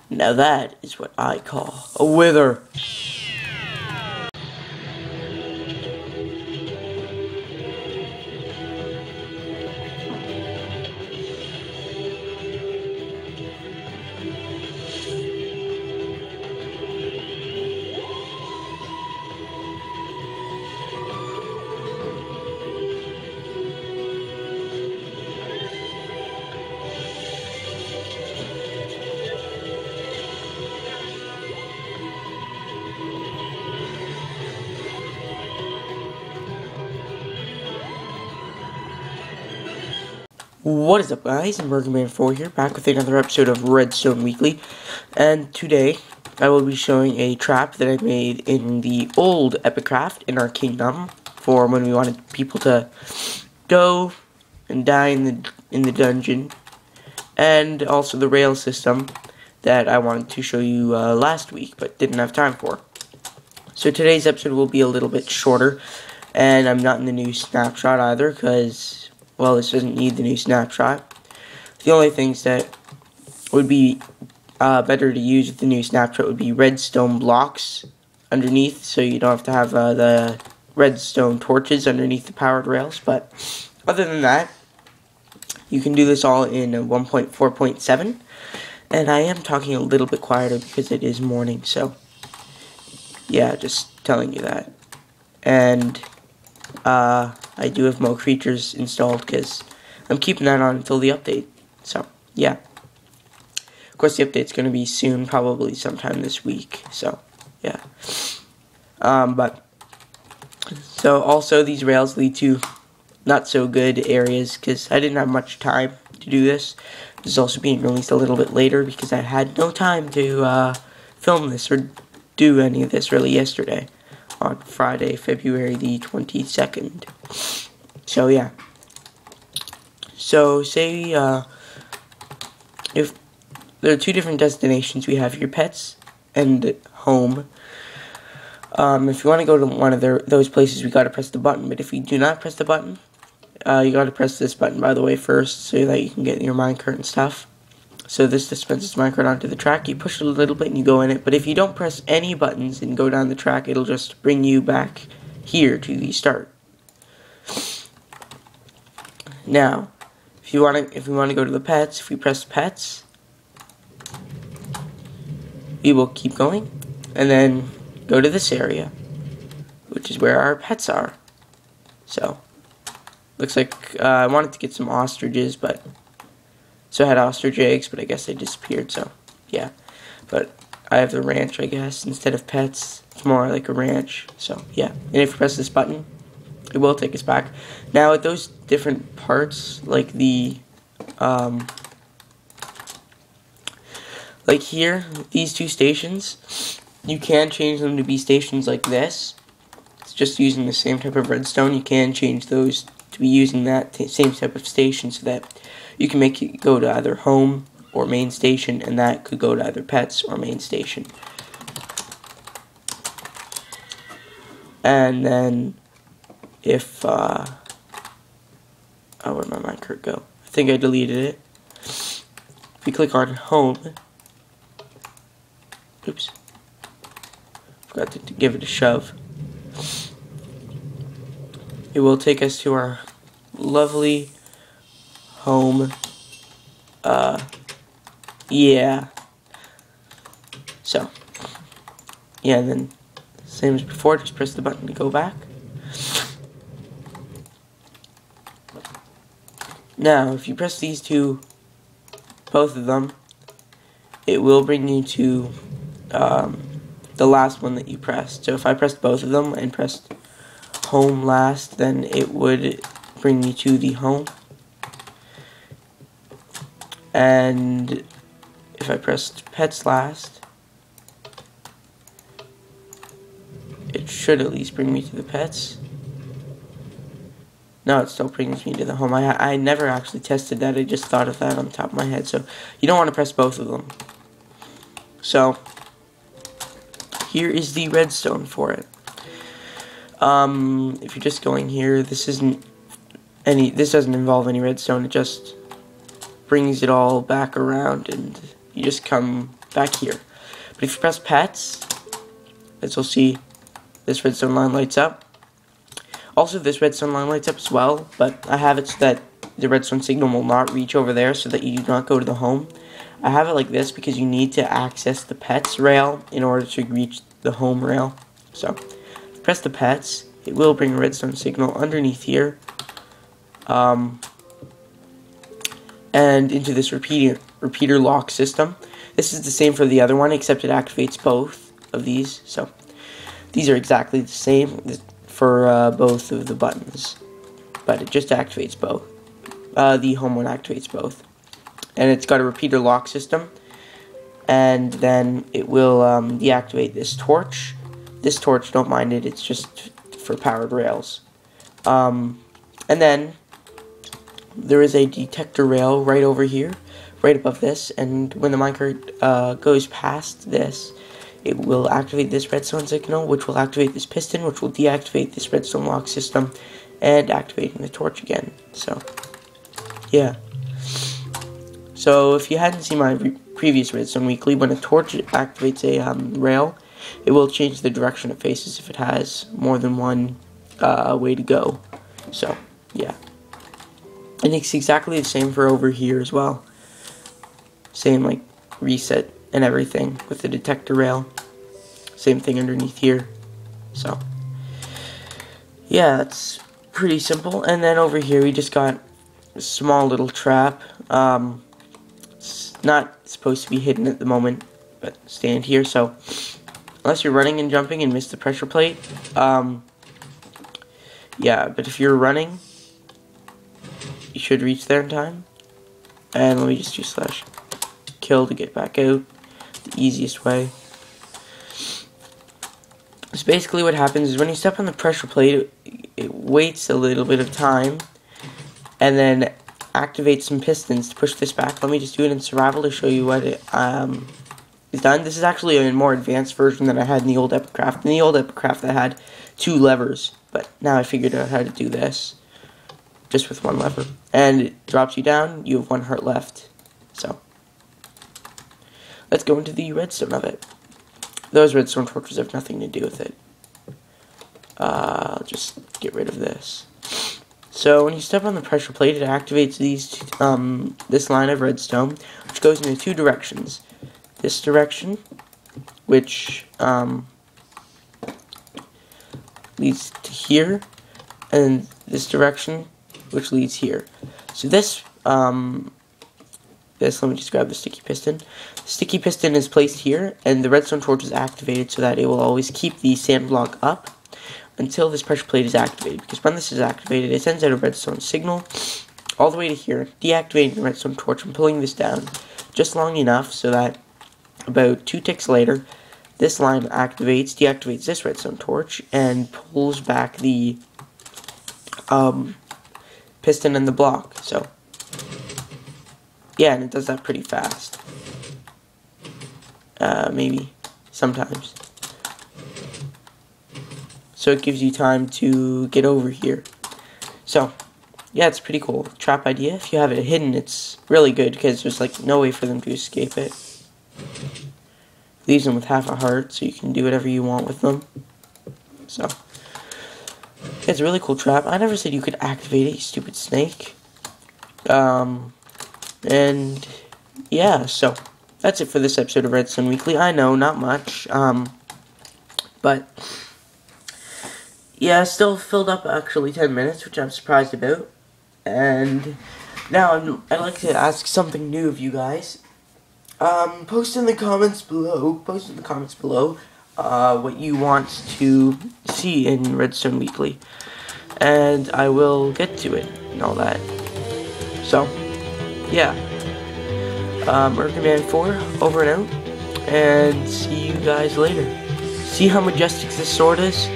Now that is what I call a wither. What is up, guys? I'm BurgerMan4 here, back with another episode of Redstone Weekly, and today I will be showing a trap that I made in the old Epicraft in our kingdom for when we wanted people to go and die in the dungeon, and also the rail system that I wanted to show you last week but didn't have time for. So today's episode will be a little bit shorter, and I'm not in the new snapshot either because, well, this doesn't need the new snapshot. The only things that would be better to use with the new snapshot would be redstone blocks underneath, so you don't have to have the redstone torches underneath the powered rails. But other than that, you can do this all in 1.4.7, and I am talking a little bit quieter because it is morning, so yeah, just telling you that. And I do have more creatures installed because I'm keeping that on until the update. So, yeah. Of course, the update's going to be soon, probably sometime this week. So, yeah. So also these rails lead to not so good areas because I didn't have much time to do this. This is also being released a little bit later because I had no time to film this or do any of this really yesterday, on Friday, February the 22nd. So, yeah. So, say, if there are two different destinations, we have your pets and home. If you want to go to one of those places, we gotta press the button. But if you do not press the button, you gotta press this button, by the way, first, so that you can get your minecart and stuff. So this dispenses minecart onto the track. You push it a little bit and you go in it. But if you don't press any buttons and go down the track, it'll just bring you back here to the start. Now, if we want to go to the pets, if we press pets, we will keep going and then go to this area, which is where our pets are. So, looks like I wanted to get some ostriches, but so I had ostrich eggs, but I guess they disappeared, so, yeah. But I have the ranch, I guess, instead of pets. It's more like a ranch, so, yeah. And if you press this button, it will take us back. Now, at those different parts, like the, like here, these two stations, you can change them to be stations like this. It's just using the same type of redstone. You can change those to be using that same type of station so that you can make it go to either home or main station, and that could go to either pets or main station. And then if oh, where'd my minecart go? I think I deleted it. If we click on home, oops, forgot to give it a shove. It will take us to our lovely home. Yeah. So, yeah, and then same as before, just press the button to go back. Now, if you press these two, both of them, it will bring you to the last one that you pressed. So if I pressed both of them and pressed home last, then it would bring me to the home. And if I pressed pets last, it should at least bring me to the pets. No, it still brings me to the home. I never actually tested that. I just thought of that on the top of my head. So you don't want to press both of them. So here is the redstone for it. If you're just going here, this doesn't involve any redstone. It just brings it all back around, and you just come back here. But if you press pets, as you'll see, this redstone line lights up. Also, this redstone line lights up as well, but I have it so that the redstone signal will not reach over there, so that you do not go to the home. I have it like this because you need to access the pets rail in order to reach the home rail. So, press the pets, it will bring a redstone signal underneath here, and into this repeater lock system. This is the same for the other one, except it activates both of these. So, these are exactly the same for both of the buttons, but it just activates both. The home one activates both, and it's got a repeater lock system, and then it will deactivate this torch. This torch, don't mind it, it's just for powered rails. And then there is a detector rail right over here, right above this, and when the minecart goes past this, it will activate this redstone signal, which will activate this piston, which will deactivate this redstone lock system, and activating the torch again. So, yeah. So, if you hadn't seen my previous Redstone Weekly, when a torch activates a rail, it will change the direction it faces if it has more than one way to go. So, yeah. And it's exactly the same for over here as well. Same, like, reset and everything with the detector rail. Same thing underneath here. So, yeah, that's pretty simple. And then over here we just got a small little trap. It's not supposed to be hidden at the moment, but stand here. So, unless you're running and jumping and miss the pressure plate, yeah, but if you're running, you should reach there in time. And let me just do /kill to get back out, the easiest way. So basically what happens is when you step on the pressure plate, it waits a little bit of time, and then activates some pistons to push this back. Let me just do it in survival to show you what it is done. This is actually a more advanced version than I had in the old Epicraft. In the old Epicraft I had 2 levers, but now I figured out how to do this just with 1 lever. And it drops you down, you have 1 heart left. So, let's go into the redstone of it. Those redstone torches have nothing to do with it. I'll just get rid of this. So when you step on the pressure plate, it activates this line of redstone, which goes in 2 directions. This direction, which leads to here, and this direction, which leads here. So let me just grab the sticky piston. The sticky piston is placed here, and the redstone torch is activated so that it will always keep the sand block up until this pressure plate is activated. Because when this is activated, it sends out a redstone signal all the way to here, deactivating the redstone torch and pulling this down just long enough so that about 2 ticks later, this line deactivates this redstone torch, and pulls back the piston and the block. So, yeah, and it does that pretty fast. Maybe, sometimes. So it gives you time to get over here. So, yeah, it's pretty cool. Trap idea. If you have it hidden, it's really good because there's like no way for them to escape it. Leaves them with half a heart, so you can do whatever you want with them. So, it's a really cool trap. I never said you could activate it, you stupid snake. And yeah, so that's it for this episode of Redstone Weekly. I know, not much, but yeah, still filled up actually 10 minutes, which I'm surprised about. And now I'd like to ask something new of you guys. Post in the comments below what you want to see in Redstone Weekly, and I will get to it and all that. So, yeah. Mercuryman 4, over and out, and see you guys later. See how majestic this sword is?